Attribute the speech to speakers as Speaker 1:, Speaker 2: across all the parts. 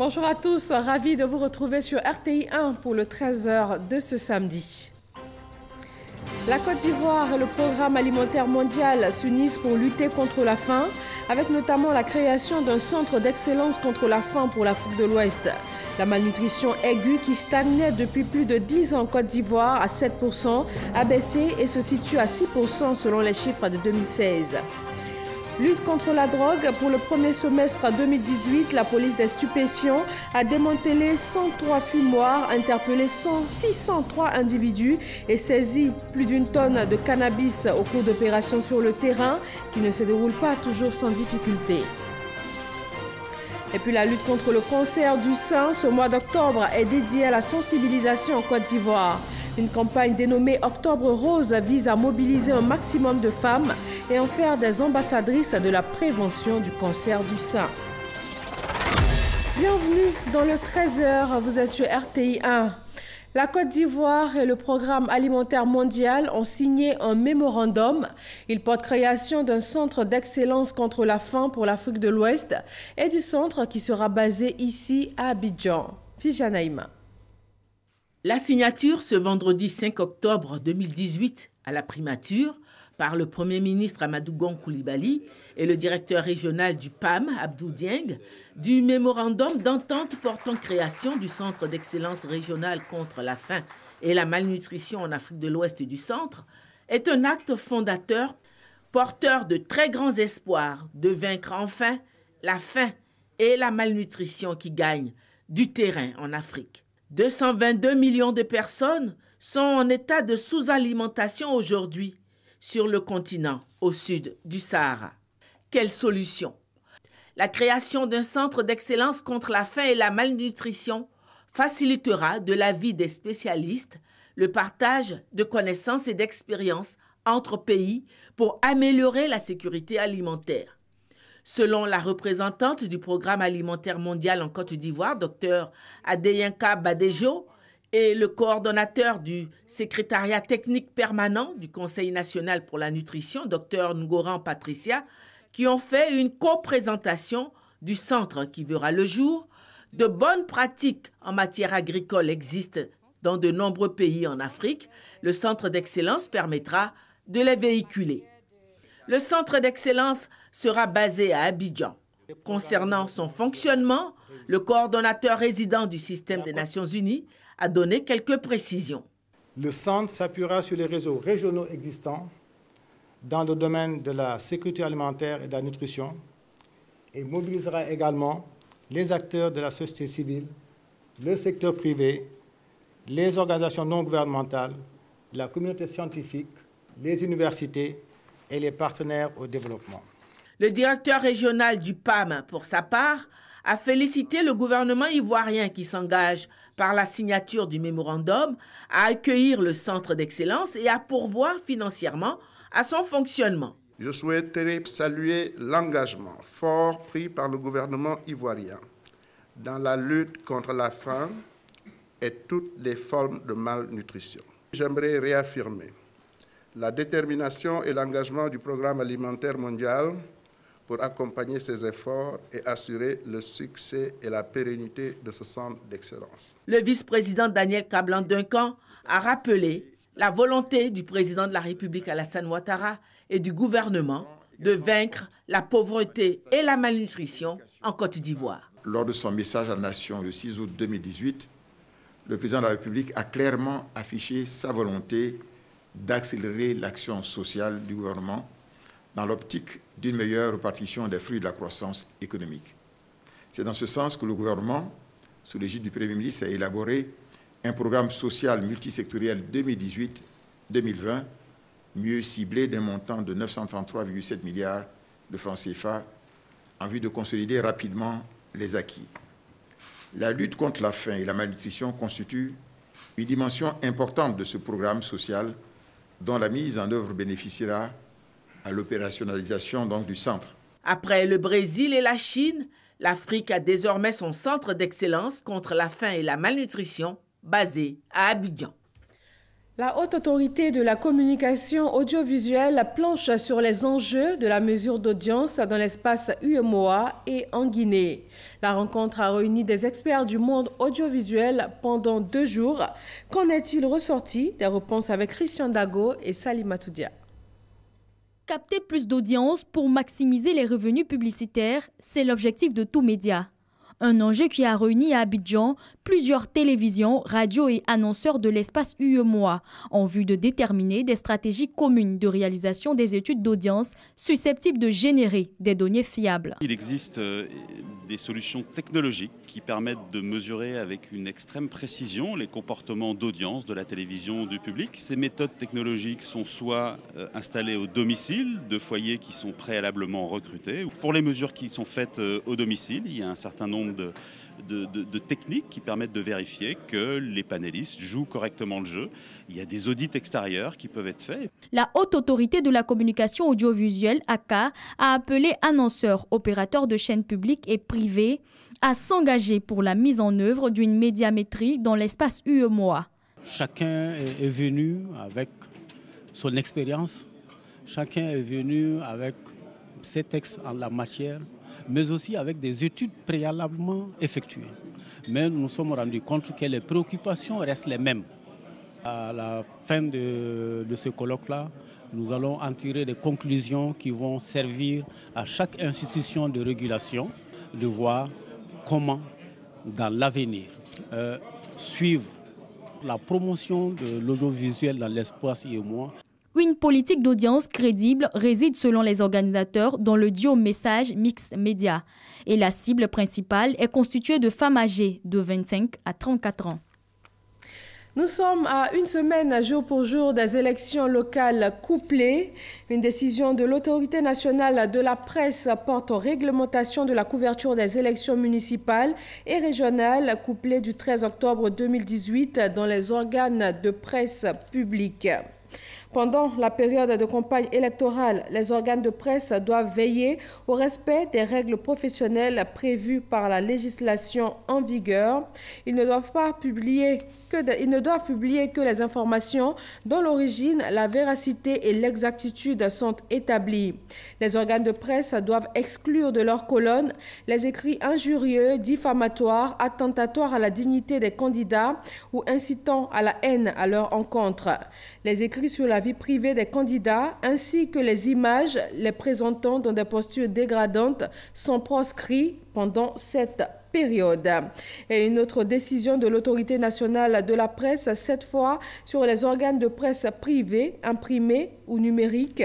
Speaker 1: Bonjour à tous, ravi de vous retrouver sur RTI 1 pour le 13h de ce samedi. La Côte d'Ivoire et le Programme alimentaire mondial s'unissent pour lutter contre la faim, avec notamment la création d'un centre d'excellence contre la faim pour l'Afrique de l'Ouest. La malnutrition aiguë qui stagnait depuis plus de 10 ans en Côte d'Ivoire à 7% a baissé et se situe à 6% selon les chiffres de 2016. Lutte contre la drogue. Pour le premier semestre 2018, la police des stupéfiants a démantelé 103 fumoirs, interpellé 603 individus et saisi plus d'une tonne de cannabis au cours d'opérations sur le terrain qui ne se déroulent pas toujours sans difficulté. Et puis la lutte contre le cancer du sein, ce mois d'octobre est dédié à la sensibilisation en Côte d'Ivoire. Une campagne dénommée Octobre Rose vise à mobiliser un maximum de femmes et en faire des ambassadrices de la prévention du cancer du sein. Bienvenue dans le 13h, vous êtes sur RTI 1. La Côte d'Ivoire et le Programme alimentaire mondial ont signé un mémorandum. Il porte création d'un centre d'excellence contre la faim pour l'Afrique de l'Ouest et du centre qui sera basé ici à Abidjan. Fijanaïma.
Speaker 2: La signature ce vendredi 5 octobre 2018 à la primature par le Premier ministre Amadou Gon Coulibaly et le directeur régional du PAM, Abdou Dieng, du mémorandum d'entente portant création du Centre d'excellence régional contre la faim et la malnutrition en Afrique de l'Ouest et du Centre, est un acte fondateur porteur de très grands espoirs de vaincre enfin la faim et la malnutrition qui gagnent du terrain en Afrique. 222 millions de personnes sont en état de sous-alimentation aujourd'hui sur le continent au sud du Sahara. Quelle solution? La création d'un centre d'excellence contre la faim et la malnutrition facilitera de l'avis des spécialistes le partage de connaissances et d'expériences entre pays pour améliorer la sécurité alimentaire. Selon la représentante du Programme alimentaire mondial en Côte d'Ivoire, Dr Adeyinka Badejo, et le coordonnateur du secrétariat technique permanent du Conseil national pour la nutrition, Dr Ngoran Patricia, qui ont fait une co-présentation du centre qui verra le jour. De bonnes pratiques en matière agricole existent dans de nombreux pays en Afrique. Le centre d'excellence permettra de les véhiculer. Le centre d'excellence sera basé à Abidjan. Concernant son fonctionnement, le coordonnateur résident du système des Nations Unies a donné quelques précisions.
Speaker 3: Le centre s'appuiera sur les réseaux régionaux existants dans le domaine de la sécurité alimentaire et de la nutrition et mobilisera également les acteurs de la société civile, le secteur privé, les organisations non gouvernementales, la communauté scientifique, les universités et les partenaires au développement.
Speaker 2: Le directeur régional du PAM, pour sa part, a félicité le gouvernement ivoirien qui s'engage par la signature du mémorandum à accueillir le centre d'excellence et à pourvoir financièrement à son fonctionnement.
Speaker 4: Je souhaiterais saluer l'engagement fort pris par le gouvernement ivoirien dans la lutte contre la faim et toutes les formes de malnutrition. J'aimerais réaffirmer la détermination et l'engagement du Programme alimentaire mondial pour accompagner ces efforts et assurer le succès et la pérennité de ce centre d'excellence.
Speaker 2: Le vice-président Daniel Kablan-Duncan a rappelé la volonté du président de la République Alassane Ouattara et du gouvernement de vaincre la pauvreté et la malnutrition en Côte d'Ivoire.
Speaker 5: Lors de son message à la nation le 6 août 2018, le président de la République a clairement affiché sa volonté d'accélérer l'action sociale du gouvernement dans l'optique d'une meilleure répartition des fruits de la croissance économique. C'est dans ce sens que le gouvernement, sous l'égide du Premier ministre, a élaboré un programme social multisectoriel 2018-2020, mieux ciblé d'un montant de 933,7 milliards de francs CFA, en vue de consolider rapidement les acquis. La lutte contre la faim et la malnutrition constitue une dimension importante de ce programme social dont la mise en œuvre bénéficiera à l'opérationnalisation du centre.
Speaker 2: Après le Brésil et la Chine, l'Afrique a désormais son centre d'excellence contre la faim et la malnutrition basé à Abidjan.
Speaker 1: La Haute Autorité de la communication audiovisuelle planche sur les enjeux de la mesure d'audience dans l'espace UEMOA et en Guinée. La rencontre a réuni des experts du monde audiovisuel pendant 2 jours. Qu'en est-il ressorti? Des réponses avec Christian Dago et Salima Toudia.
Speaker 6: Capter plus d'audience pour maximiser les revenus publicitaires, c'est l'objectif de tout média. Un enjeu qui a réuni à Abidjan plusieurs télévisions, radios et annonceurs de l'espace UEMOA en vue de déterminer des stratégies communes de réalisation des études d'audience susceptibles de générer des données fiables.
Speaker 7: Il existe des solutions technologiques qui permettent de mesurer avec une extrême précision les comportements d'audience de la télévision du public. Ces méthodes technologiques sont soit installées au domicile de foyers qui sont préalablement recrutés. Pour les mesures qui sont faites au domicile, il y a un certain nombre de techniques qui permettent de vérifier que les panélistes jouent correctement le jeu. Il y a des audits extérieurs qui peuvent être faits.
Speaker 6: La Haute Autorité de la communication audiovisuelle, ACA, a appelé annonceurs, opérateurs de chaînes publiques et privées à s'engager pour la mise en œuvre d'une médiamétrie dans l'espace UEMOA.
Speaker 8: Chacun est venu avec son expérience, chacun est venu avec ses textes en la matière, mais aussi avec des études préalablement effectuées. Mais nous nous sommes rendus compte que les préoccupations restent les mêmes. À la fin de ce colloque-là, nous allons en tirer des conclusions qui vont servir à chaque institution de régulation de voir comment, dans l'avenir, suivre la promotion de l'audiovisuel dans l'espace UEMOA.
Speaker 6: Une politique d'audience crédible réside selon les organisateurs dans le duo message mixte média. Et la cible principale est constituée de femmes âgées de 25 à 34 ans.
Speaker 1: Nous sommes à une semaine, jour pour jour, des élections locales couplées. Une décision de l'autorité nationale de la presse porte réglementation de la couverture des élections municipales et régionales couplées du 13 octobre 2018 dans les organes de presse publique. Pendant la période de campagne électorale, les organes de presse doivent veiller au respect des règles professionnelles prévues par la législation en vigueur. Ils ne doivent publier que les informations dont l'origine, la véracité et l'exactitude sont établies. Les organes de presse doivent exclure de leurs colonnes les écrits injurieux, diffamatoires, attentatoires à la dignité des candidats ou incitant à la haine à leur encontre. Les écrits sur la vie privée des candidats ainsi que les images les présentant dans des postures dégradantes sont proscrits pendant cette période. Et une autre décision de l'autorité nationale de la presse, cette fois sur les organes de presse privés, imprimés ou numériques.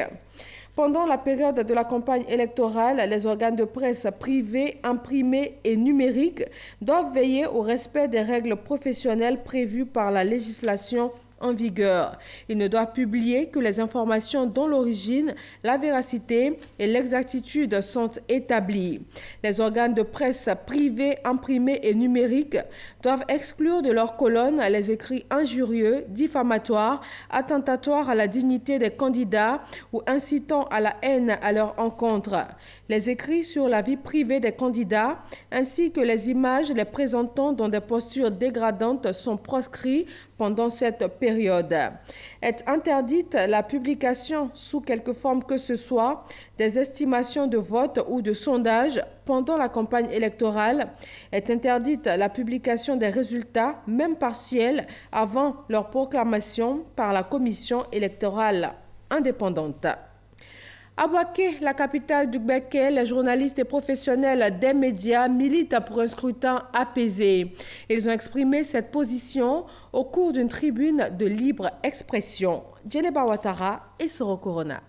Speaker 1: Pendant la période de la campagne électorale, les organes de presse privés, imprimés et numériques doivent veiller au respect des règles professionnelles prévues par la législation en vigueur. Ils ne doivent publier que les informations dont l'origine, la véracité et l'exactitude sont établies. Les organes de presse privés, imprimés et numériques doivent exclure de leurs colonnes les écrits injurieux, diffamatoires, attentatoires à la dignité des candidats ou incitant à la haine à leur encontre. Les écrits sur la vie privée des candidats ainsi que les images les présentant dans des postures dégradantes sont proscrits pendant cette période. Est interdite la publication sous quelque forme que ce soit des estimations de vote ou de sondage pendant la campagne électorale. Est interdite la publication des résultats, même partiels, avant leur proclamation par la commission électorale indépendante. À Bouaké, la capitale du Béké, les journalistes et professionnels des médias militent pour un scrutin apaisé. Ils ont exprimé cette position au cours d'une tribune de libre expression. Djeneba Ouattara et Soro Corona.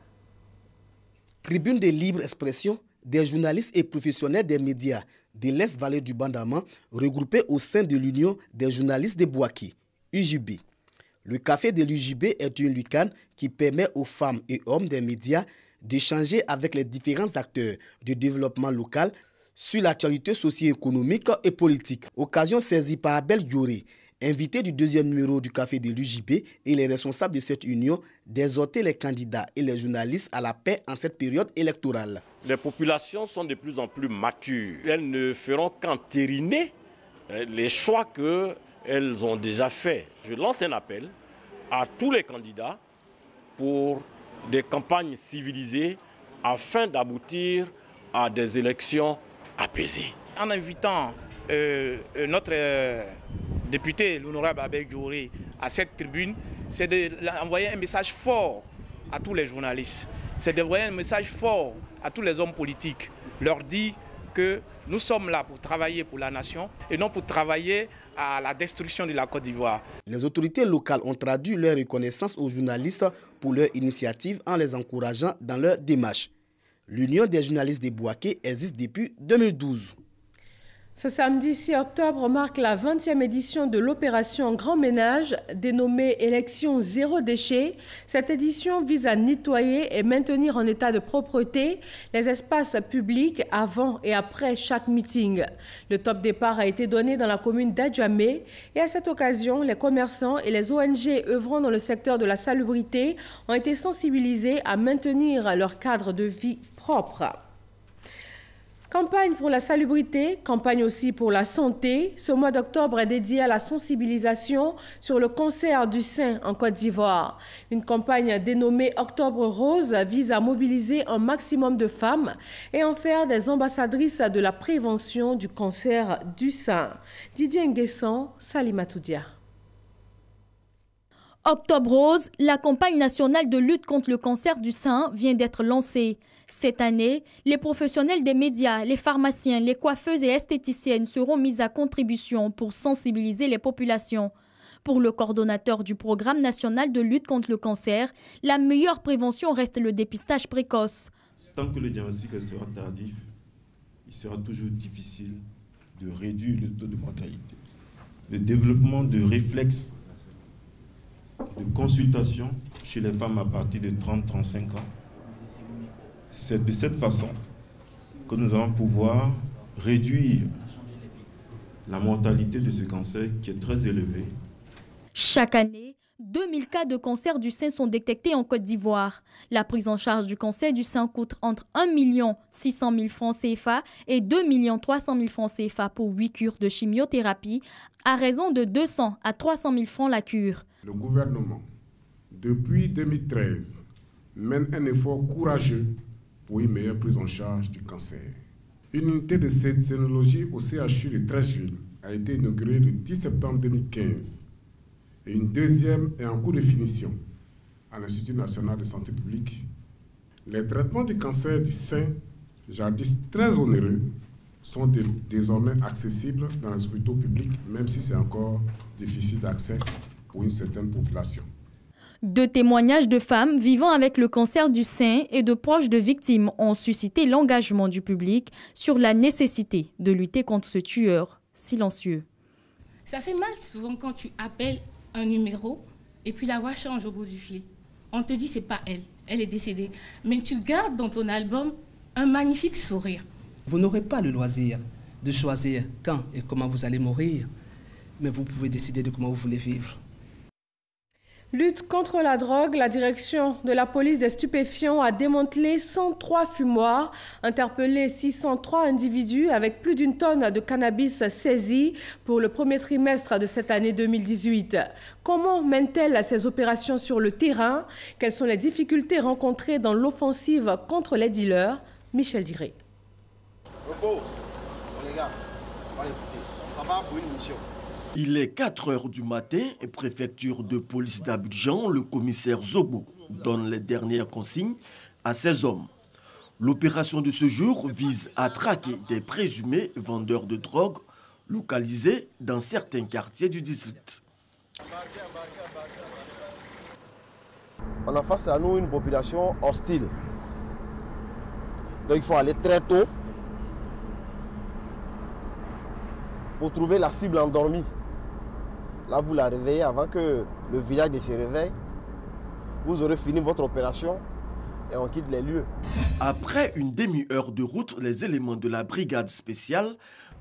Speaker 9: Tribune de libre expression des journalistes et professionnels des médias de l'Est-Vallée du Bandama regroupés au sein de l'Union des journalistes de Bouaké, UJB. Le café de l'UJB est une lucane qui permet aux femmes et hommes des médias d'échanger avec les différents acteurs du développement local sur l'actualité socio-économique et politique. Occasion saisie par Abel Yoré, invité du 2e numéro du Café de l'UJB et les responsables de cette union, d'exhorter les candidats et les journalistes à la paix en cette période électorale.
Speaker 10: Les populations sont de plus en plus matures. Elles ne feront qu'entériner les choix qu'elles ont déjà faits. Je lance un appel à tous les candidats pour des campagnes civilisées afin d'aboutir à des élections apaisées.
Speaker 11: En invitant notre député, l'honorable Abel Djouri, à cette tribune, c'est d'envoyer un message fort à tous les journalistes. C'est d'envoyer un message fort à tous les hommes politiques. Leur dire que nous sommes là pour travailler pour la nation et non pour travailler à la destruction de la Côte d'Ivoire.
Speaker 9: Les autorités locales ont traduit leur reconnaissance aux journalistes pour leur initiative en les encourageant dans leur démarche. L'Union des journalistes de Bouaké existe depuis 2012.
Speaker 1: Ce samedi 6 octobre marque la 20e édition de l'opération Grand Ménage, dénommée Élection Zéro Déchet. Cette édition vise à nettoyer et maintenir en état de propreté les espaces publics avant et après chaque meeting. Le top départ a été donné dans la commune d'Adjamé et à cette occasion, les commerçants et les ONG œuvrant dans le secteur de la salubrité ont été sensibilisés à maintenir leur cadre de vie propre. Campagne pour la salubrité, campagne aussi pour la santé. Ce mois d'octobre est dédié à la sensibilisation sur le cancer du sein en Côte d'Ivoire. Une campagne dénommée Octobre Rose vise à mobiliser un maximum de femmes et en faire des ambassadrices de la prévention du cancer du sein. Didier Nguesson, Salimatou Dia.
Speaker 6: Octobre Rose, la campagne nationale de lutte contre le cancer du sein vient d'être lancée. Cette année, les professionnels des médias, les pharmaciens, les coiffeuses et esthéticiennes seront mis à contribution pour sensibiliser les populations. Pour le coordonnateur du programme national de lutte contre le cancer, la meilleure prévention reste le dépistage précoce.
Speaker 12: Tant que le diagnostic sera tardif, il sera toujours difficile de réduire le taux de mortalité. Le développement de réflexes de consultation chez les femmes à partir de 30-35 ans, c'est de cette façon que nous allons pouvoir réduire la mortalité de ce cancer qui est très élevée.
Speaker 6: Chaque année, 2000 cas de cancer du sein sont détectés en Côte d'Ivoire. La prise en charge du cancer du sein coûte entre 1 600 000 francs CFA et 2 300 000 francs CFA pour 8 cures de chimiothérapie, à raison de 200 à 300 000 francs la cure.
Speaker 13: Le gouvernement, depuis 2013, mène un effort courageux pour une meilleure prise en charge du cancer. Une unité de scénologie au CHU de Treichville a été inaugurée le 10 septembre 2015 et une deuxième est en cours de finition à l'Institut national de santé publique. Les traitements du cancer du sein, jadis très onéreux, sont désormais accessibles dans les hôpitaux publics, même si c'est encore difficile d'accès pour une certaine population.
Speaker 6: 2 témoignages de femmes vivant avec le cancer du sein et de proches de victimes ont suscité l'engagement du public sur la nécessité de lutter contre ce tueur silencieux.
Speaker 14: Ça fait mal souvent quand tu appelles un numéro et puis la voix change au bout du fil. On te dit c'est pas elle, elle est décédée. Mais tu gardes dans ton album un magnifique sourire.
Speaker 15: Vous n'aurez pas le loisir de choisir quand et comment vous allez mourir, mais vous pouvez décider de comment vous voulez vivre.
Speaker 1: Lutte contre la drogue, la direction de la police des stupéfiants a démantelé 103 fumoirs, interpellé 603 individus avec plus d'une tonne de cannabis saisis pour le premier trimestre de cette année 2018. Comment mène-t-elle ces opérations sur le terrain? Quelles sont les difficultés rencontrées dans l'offensive contre les dealers? Michel Diré.
Speaker 16: Repos. Les gars, on va écouter. Ça va pour une mission.
Speaker 17: Il est 4 heures du matin et préfecture de police d'Abidjan, le commissaire Zobo donne les dernières consignes à ses hommes. L'opération de ce jour vise à traquer des présumés vendeurs de drogue localisés dans certains quartiers du district.
Speaker 16: On a face à nous une population hostile. Donc il faut aller très tôt pour trouver la cible endormie. Là, vous la réveillez avant que le village ne se réveille. Vous aurez fini votre opération et on quitte les lieux.
Speaker 17: Après une demi-heure de route, les éléments de la brigade spéciale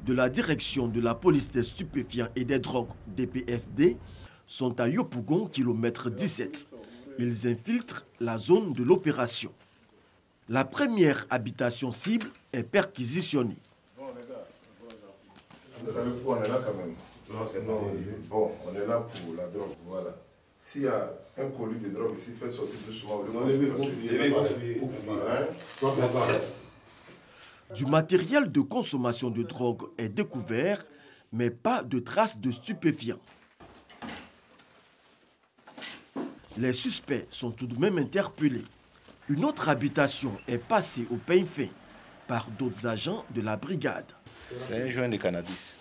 Speaker 17: de la direction de la police des stupéfiants et des drogues DPSD sont à Yopougon, kilomètre 17. Ils infiltrent la zone de l'opération. La première habitation cible est perquisitionnée.
Speaker 18: Vous savez pourquoi on est là quand même? Non, c'est bon, on est là pour la drogue, voilà. S'il y a un colis de drogue ici, faites sortir doucement.
Speaker 17: Du matériel de consommation de drogue est découvert, mais pas de traces de stupéfiants. Les suspects sont tout de même interpellés. Une autre habitation est passée au peigne fin par d'autres agents de la brigade.
Speaker 19: C'est un joint de cannabis.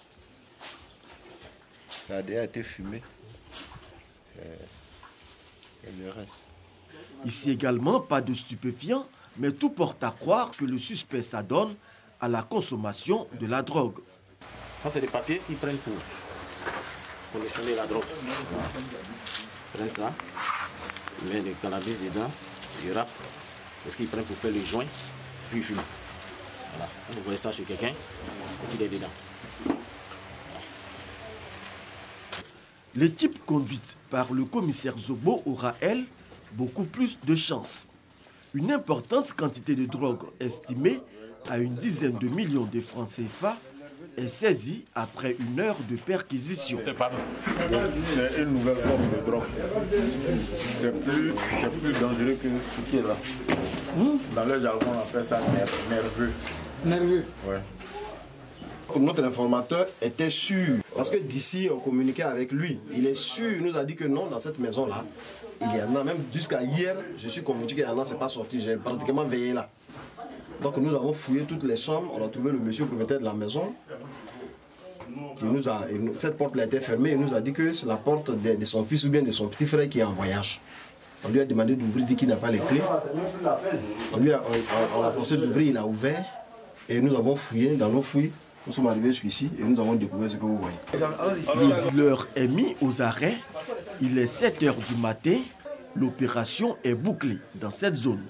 Speaker 19: Ça a déjà été fumé. Et le reste.
Speaker 17: Ici également, pas de stupéfiants, mais tout porte à croire que le suspect s'adonne à la consommation de la drogue.
Speaker 20: Ça, c'est des papiers qu'ils prennent pour collectionner la drogue. Ils prennent ça, ils mettent le cannabis dedans, ils râpent. C'est ce qu'ils prennent pour faire le joint, puis ils fument. Voilà. Vous voyez ça chez quelqu'un, il est dedans.
Speaker 17: L'équipe conduite par le commissaire Zobo aura, elle, beaucoup plus de chance. Une importante quantité de drogue estimée à une dizaine de millions de francs CFA est saisie après une heure de perquisition.
Speaker 18: C'est une nouvelle forme de drogue. C'est plus dangereux que ce qui est là. Dans le jargon, on appelle ça nerveux.
Speaker 16: Nerveux.
Speaker 18: Ouais.
Speaker 16: Notre informateur était sûr, parce que d'ici on communiquait avec lui. Il est sûr, il nous a dit que non, dans cette maison-là, il y en a. Même jusqu'à hier, je suis convaincu qu'il y en a, c'est pas sorti. J'ai pratiquement veillé là. Donc nous avons fouillé toutes les chambres, on a trouvé le monsieur propriétaire de la maison. Cette porte a été fermée, il nous a dit que c'est la porte de son fils ou bien de son petit frère qui est en voyage. On lui a demandé d'ouvrir, il dit qu'il n'a pas les clés. On a forcé d'ouvrir, il a ouvert. Et nous avons fouillé, dans nos fouilles, nous sommes arrivés jusqu'ici et nous avons découvert ce que vous voyez.
Speaker 17: Le dealer est mis aux arrêts. Il est 7 h du matin. L'opération est bouclée dans cette zone.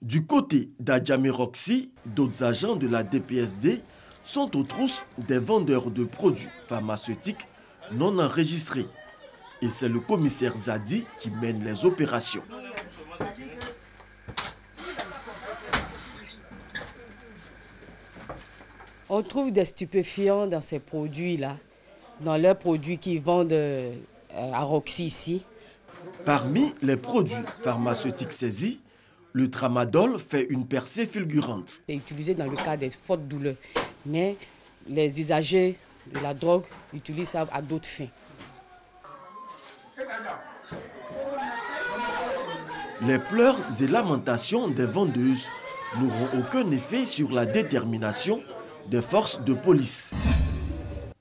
Speaker 17: Du côté d'Adjamé Roxy, d'autres agents de la DPSD sont aux trousses des vendeurs de produits pharmaceutiques non enregistrés. Et c'est le commissaire Zadi qui mène les opérations.
Speaker 21: On trouve des stupéfiants dans ces produits-là, dans leurs produits qu'ils vendent à Roxy ici.
Speaker 17: Parmi les produits pharmaceutiques saisis, le tramadol fait une percée fulgurante.
Speaker 21: C'est utilisé dans le cas des fortes douleurs, mais les usagers de la drogue utilisent ça à d'autres fins.
Speaker 17: Les pleurs et lamentations des vendeuses n'auront aucun effet sur la détermination des forces de police.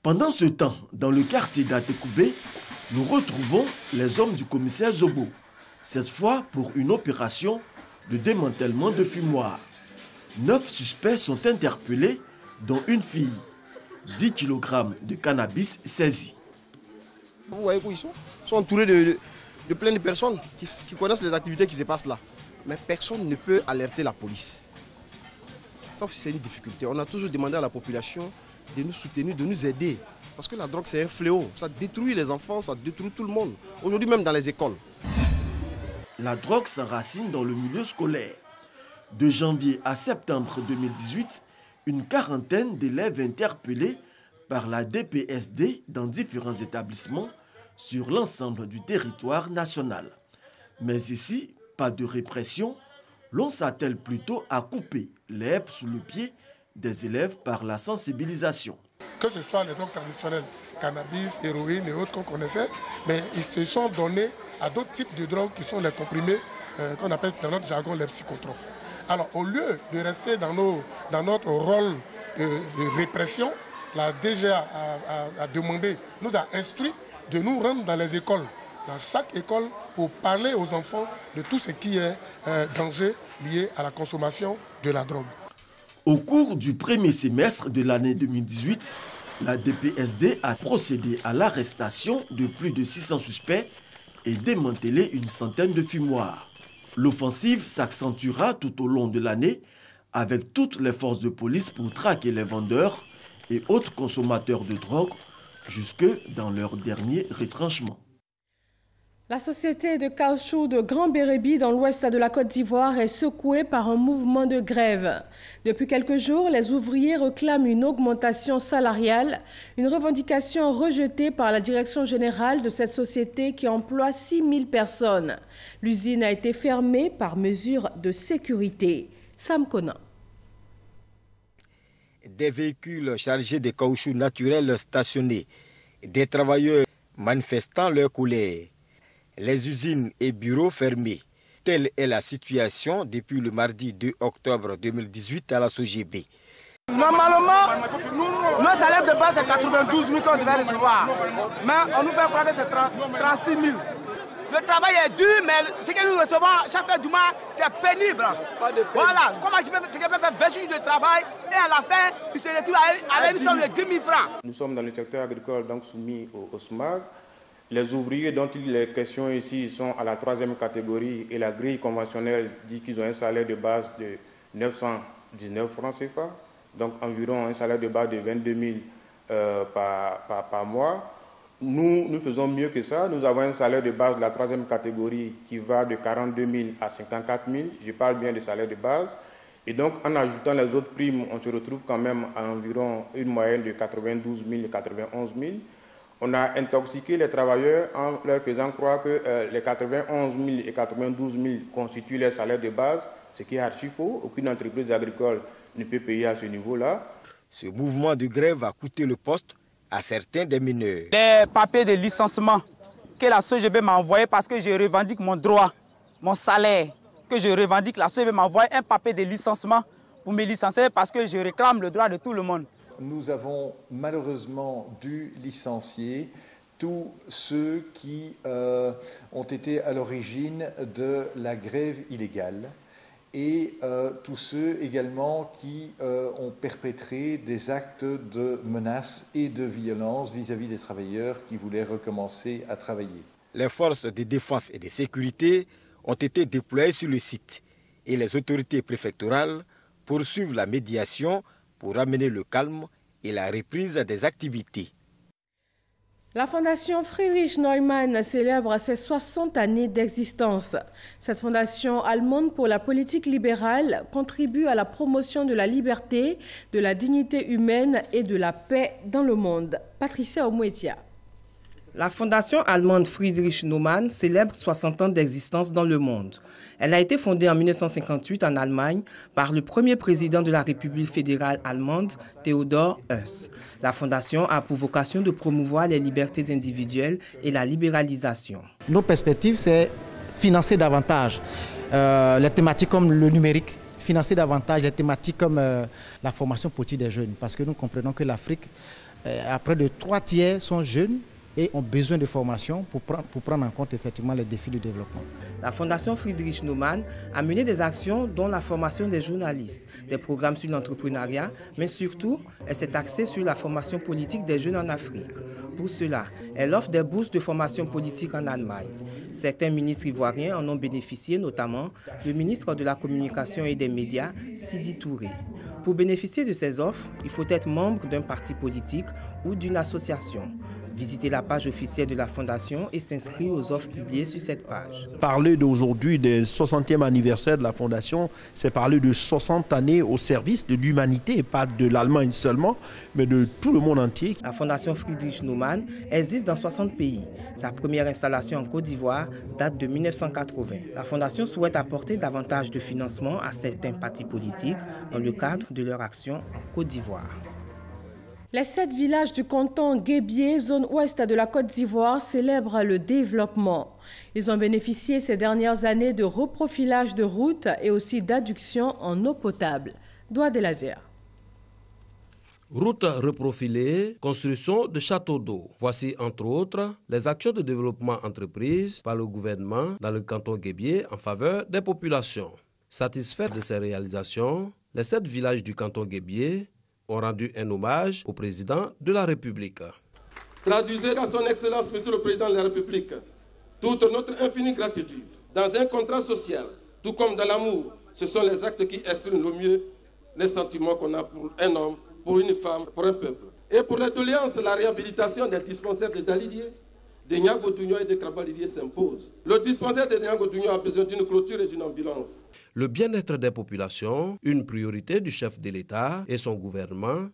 Speaker 17: Pendant ce temps, dans le quartier d'Atekoubé, nous retrouvons les hommes du commissaire Zobo, cette fois pour une opération de démantèlement de fumoir. 9 suspects sont interpellés, dont une fille. 10 kg de cannabis saisis.
Speaker 16: Vous voyez où ils sont? Ils sont entourés de plein de personnes qui connaissent les activités qui se passent là. Mais personne ne peut alerter la police. Ça, c'est une difficulté. On a toujours demandé à la population de nous soutenir, de nous aider. Parce que la drogue, c'est un fléau. Ça détruit les enfants, ça détruit tout le monde. Aujourd'hui, même dans les écoles.
Speaker 17: La drogue s'enracine dans le milieu scolaire. De janvier à septembre 2018, une quarantaine d'élèves interpellés par la DPSD dans différents établissements sur l'ensemble du territoire national. Mais ici, pas de répression. L'on s'attelle plutôt à couper l'herbe sous le pied des élèves par la sensibilisation.
Speaker 22: Que ce soit les drogues traditionnelles, cannabis, héroïne et autres qu'on connaissait, mais ils se sont donnés à d'autres types de drogues qui sont les comprimés, qu'on appelle dans notre jargon les psychotropes. Alors au lieu de rester dans notre rôle de répression, la DGA a demandé, nous a instruit de nous rendre dans les écoles, dans chaque école, pour parler aux enfants de tout ce qui est danger lié à la consommation de la drogue.
Speaker 17: Au cours du premier semestre de l'année 2018, la DPSD a procédé à l'arrestation de plus de 600 suspects et démantelé une centaine de fumoirs. L'offensive s'accentuera tout au long de l'année avec toutes les forces de police pour traquer les vendeurs et autres consommateurs de drogue jusque dans leur dernier retranchement.
Speaker 1: La société de caoutchouc de Grand Bérébi dans l'ouest de la Côte d'Ivoire est secouée par un mouvement de grève. Depuis quelques jours, les ouvriers réclament une augmentation salariale, une revendication rejetée par la direction générale de cette société qui emploie 6 000 personnes. L'usine a été fermée par mesure de sécurité. Sam Conan.
Speaker 3: Des véhicules chargés de caoutchouc naturel stationnés, des travailleurs manifestant leur colère. Les usines et bureaux fermés. Telle est la situation depuis le mardi 2 octobre 2018 à la SOGB.
Speaker 4: Normalement, nos salaires de base c'est 92 000 qu'on devait recevoir. Mais on nous fait croire que c'est 36 000. Le travail est dur, mais ce que nous recevons chaque fin du mois, c'est pénible. Voilà, comment tu peux faire 20 jours de travail et à la fin, tu te retrouves avec une somme de 10 000 francs.
Speaker 23: Nous sommes dans le secteur agricole, donc soumis au SMAG. Les ouvriers dont il est question ici sont à la 3e catégorie et la grille conventionnelle dit qu'ils ont un salaire de base de 919 francs CFA, donc environ un salaire de base de 22 000 par mois. Nous faisons mieux que ça. Nous avons un salaire de base de la 3e catégorie qui va de 42 000 à 54 000. Je parle bien de salaire de base. Et donc, en ajoutant les autres primes, on se retrouve quand même à environ une moyenne de 92 000 et 91 000. On a intoxiqué les travailleurs en leur faisant croire que les 91 000 et 92 000 constituent les salaires de base, ce qui est archi faux. Aucune entreprise agricole ne peut payer à ce niveau-là.
Speaker 3: Ce mouvement de grève a coûté le poste à certains des mineurs.
Speaker 4: Des papiers de licenciement que la SOGB m'a envoyé parce que je revendique mon droit, mon salaire, que je revendique. La SOGB m'a envoyé un papier de licenciement pour me licencier parce que je réclame le droit de tout le monde.
Speaker 24: Nous avons malheureusement dû licencier tous ceux qui ont été à l'origine de la grève illégale et tous ceux également qui ont perpétré des actes de menaces et de violence vis-à-vis des travailleurs qui voulaient recommencer à travailler.
Speaker 3: Les forces de défense et de sécurité ont été déployées sur le site et les autorités préfectorales poursuivent la médiation pour ramener le calme et la reprise des activités.
Speaker 1: La Fondation Friedrich Naumann célèbre ses 60 années d'existence. Cette fondation allemande pour la politique libérale contribue à la promotion de la liberté, de la dignité humaine et de la paix dans le monde. Patricia Omouetia.
Speaker 25: La fondation allemande Friedrich Naumann célèbre 60 ans d'existence dans le monde. Elle a été fondée en 1958 en Allemagne par le premier président de la République fédérale allemande, Theodor Heuss. La fondation a pour vocation de promouvoir les libertés individuelles et la libéralisation.
Speaker 26: Nos perspectives, c'est financer davantage les thématiques comme le numérique, financer davantage les thématiques comme la formation politique des jeunes, parce que nous comprenons que l'Afrique, à près de 3 tiers sont jeunes et ont besoin de formation pour prendre en compte effectivement les défis du développement.
Speaker 25: La Fondation Friedrich Naumann a mené des actions dont la formation des journalistes, des programmes sur l'entrepreneuriat, mais surtout, elle s'est axée sur la formation politique des jeunes en Afrique. Pour cela, elle offre des bourses de formation politique en Allemagne. Certains ministres ivoiriens en ont bénéficié, notamment le ministre de la Communication et des Médias, Sidi Touré. Pour bénéficier de ces offres, il faut être membre d'un parti politique ou d'une association. Visitez la page officielle de la Fondation et s'inscrire aux offres publiées sur cette page.
Speaker 27: Parler d'aujourd'hui des 60e anniversaire de la Fondation, c'est parler de 60 années au service de l'humanité, et pas de l'Allemagne seulement, mais de tout le monde entier.
Speaker 25: La Fondation Friedrich Naumann existe dans 60 pays. Sa première installation en Côte d'Ivoire date de 1980. La Fondation souhaite apporter davantage de financement à certains partis politiques dans le cadre de leur action en Côte d'Ivoire.
Speaker 1: Les 7 villages du canton Guébié, zone ouest de la Côte d'Ivoire, célèbrent le développement. Ils ont bénéficié ces dernières années de reprofilage de routes et aussi d'adduction en eau potable. Doigt de laser.
Speaker 28: Routes reprofilées, construction de châteaux d'eau. Voici entre autres les actions de développement entreprises par le gouvernement dans le canton Guébié en faveur des populations. Satisfaits de ces réalisations, les 7 villages du canton Guébié ont rendu un hommage au président de la République.
Speaker 29: Traduisez à son Excellence, Monsieur le Président de la République, toute notre infinie gratitude. Dans un contrat social, tout comme dans l'amour, ce sont les actes qui expriment le mieux les sentiments qu'on a pour un homme, pour une femme, pour un peuple. Et pour les doléances, la réhabilitation des dispensaires de Dalidier, de Niagotougno et de Krabalilier s'impose. Le dispensaire de Niagotougno a besoin d'une clôture et d'une ambulance.
Speaker 28: Le bien-être des populations, une priorité du chef de l'État et son gouvernement,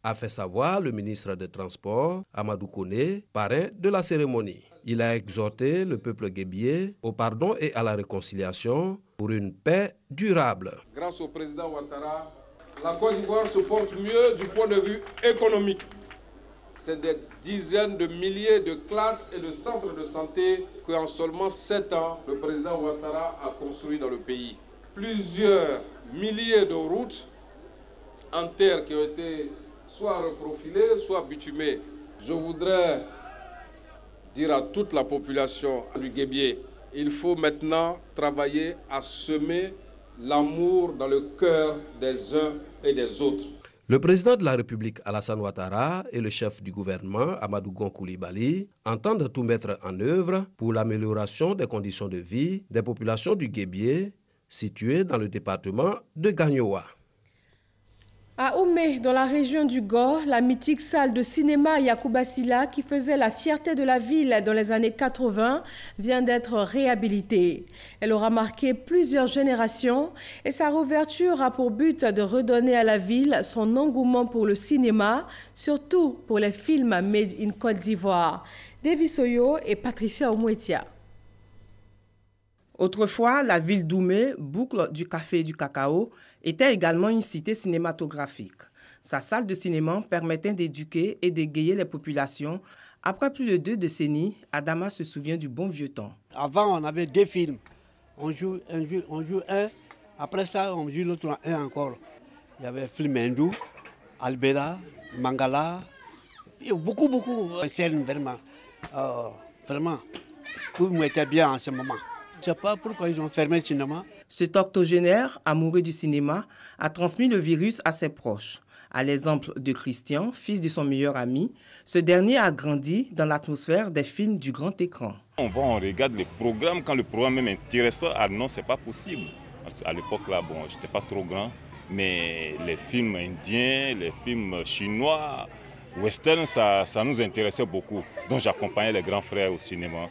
Speaker 28: a fait savoir le ministre des Transports, Amadou Koné, parrain de la cérémonie. Il a exhorté le peuple guébié au pardon et à la réconciliation pour une paix durable.
Speaker 2: Grâce au président Ouattara, la Côte d'Ivoire se porte mieux du point de vue économique. C'est des dizaines de milliers de classes et de centres de santé qu'en seulement 7 ans, le président Ouattara a construit dans le pays. Plusieurs milliers de routes en terre qui ont été soit reprofilées, soit bitumées. Je voudrais dire à toute la population du Guébié, il faut maintenant travailler à semer l'amour dans le cœur des uns et des autres.
Speaker 28: Le président de la République Alassane Ouattara et le chef du gouvernement Amadou Gon Coulibaly entendent tout mettre en œuvre pour l'amélioration des conditions de vie des populations du Guébié situées dans le département de Gagnoa.
Speaker 1: À Oumé, dans la région du Gor, la mythique salle de cinéma Yacouba Sylla, qui faisait la fierté de la ville dans les années 80, vient d'être réhabilitée. Elle aura marqué plusieurs générations et sa réouverture a pour but de redonner à la ville son engouement pour le cinéma, surtout pour les films made in Côte d'Ivoire. Davis Oyo et Patricia Omouetia.
Speaker 25: Autrefois, la ville d'Oumé, boucle du café et du cacao, était également une cité cinématographique. Sa salle de cinéma permettait d'éduquer et d'égayer les populations. Après plus de 2 décennies, Adama se souvient du bon vieux temps.
Speaker 5: Avant, on avait 2 films. On joue un, après ça, on joue l'autre un encore. Il y avait film hindou, Albera, Mangala, beaucoup de scènes vraiment. Vraiment, où on était bien en ce moment. Je ne sais pas pourquoi ils ont fermé le cinéma.
Speaker 25: Cet octogénaire, amoureux du cinéma, a transmis le virus à ses proches. À l'exemple de Christian, fils de son meilleur ami, ce dernier a grandi dans l'atmosphère des films du grand écran.
Speaker 7: On regarde les programmes, quand le programme est intéressant, ah non, c'est pas possible. À l'époque, là, bon, j'étais pas trop grand, mais les films indiens, les films chinois, western, ça nous intéressait beaucoup. Donc j'accompagnais les grands frères au cinéma.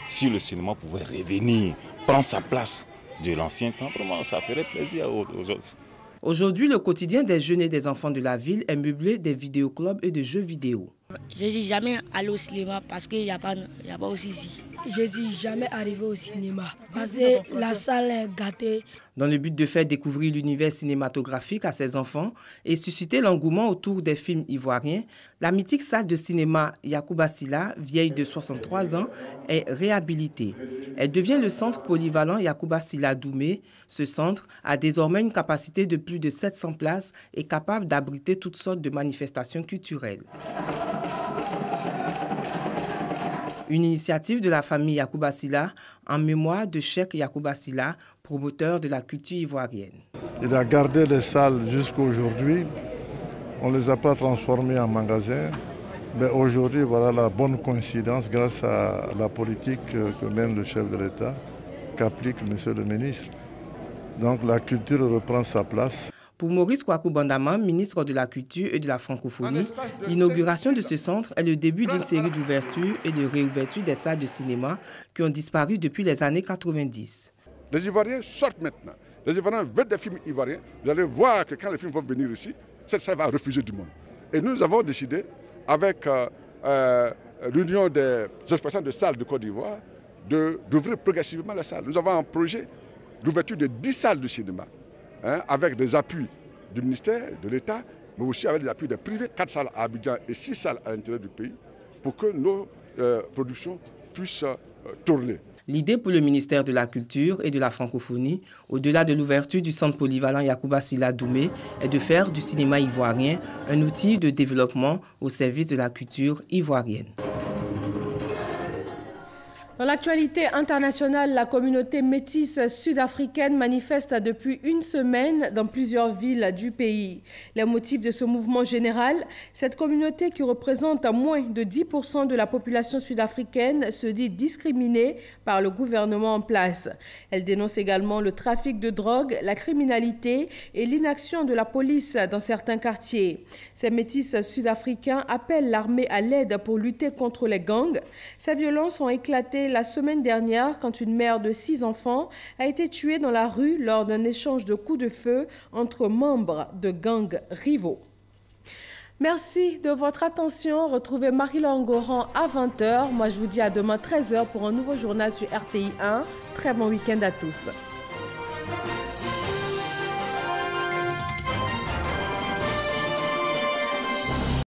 Speaker 7: Si le cinéma pouvait revenir, prendre sa place de l'ancien temps, vraiment, ça ferait plaisir aux autres.
Speaker 25: Aujourd'hui, le quotidien des jeunes et des enfants de la ville est meublé des vidéoclubs et de jeux vidéo.
Speaker 8: Je ne suis jamais allé au cinéma parce qu'il n'y a pas aussi ici. Je ne suis jamais arrivé au cinéma parce que la salle est gâtée.
Speaker 25: Dans le but de faire découvrir l'univers cinématographique à ses enfants et susciter l'engouement autour des films ivoiriens, la mythique salle de cinéma Yacouba Sylla, vieille de 63 ans, est réhabilitée. Elle devient le centre polyvalent Yacouba Sylla d'Oumé. Ce centre a désormais une capacité de plus de 700 places et capable d'abriter toutes sortes de manifestations culturelles. Une initiative de la famille Yacouba Sylla en mémoire de Cheikh Yacouba Sylla, promoteur de la culture ivoirienne.
Speaker 9: Il a gardé les salles jusqu'à aujourd'hui. On ne les a pas transformées en magasins. Mais aujourd'hui, voilà la bonne coïncidence grâce à la politique que mène le chef de l'État, qu'applique monsieur le ministre. Donc la culture reprend sa place.
Speaker 25: Pour Maurice Kouakou Bandama, ministre de la Culture et de la Francophonie, l'inauguration de ce centre est le début d'une série d'ouvertures et de réouvertures des salles de cinéma qui ont disparu depuis les années 90.
Speaker 10: Les Ivoiriens sortent maintenant. Les Ivoiriens veulent des films ivoiriens. Vous allez voir que quand les films vont venir ici, cette salle va refuser du monde. Et nous avons décidé, avec l'Union des exploitants de salles de Côte d'Ivoire, d'ouvrir progressivement les salles. Nous avons un projet d'ouverture de 10 salles de cinéma. Avec des appuis du ministère, de l'État, mais aussi avec des appuis des privés, 4 salles à Abidjan et 6 salles à l'intérieur du pays, pour que nos productions puissent tourner.
Speaker 25: L'idée pour le ministère de la Culture et de la Francophonie, au-delà de l'ouverture du centre polyvalent Yacouba Sylla d'Oumé, est de faire du cinéma ivoirien un outil de développement au service de la culture ivoirienne.
Speaker 1: Dans l'actualité internationale, la communauté métisse sud-africaine manifeste depuis une semaine dans plusieurs villes du pays. Les motifs de ce mouvement général, cette communauté qui représente moins de 10% de la population sud-africaine se dit discriminée par le gouvernement en place. Elle dénonce également le trafic de drogue, la criminalité et l'inaction de la police dans certains quartiers. Ces métis sud-africains appellent l'armée à l'aide pour lutter contre les gangs. Ces violences ont éclaté la semaine dernière quand une mère de 6 enfants a été tuée dans la rue lors d'un échange de coups de feu entre membres de gangs rivaux. Merci de votre attention. Retrouvez Marie-Laure Goran à 20h. Moi, je vous dis à demain 13h pour un nouveau journal sur RTI 1. Très bon week-end à tous.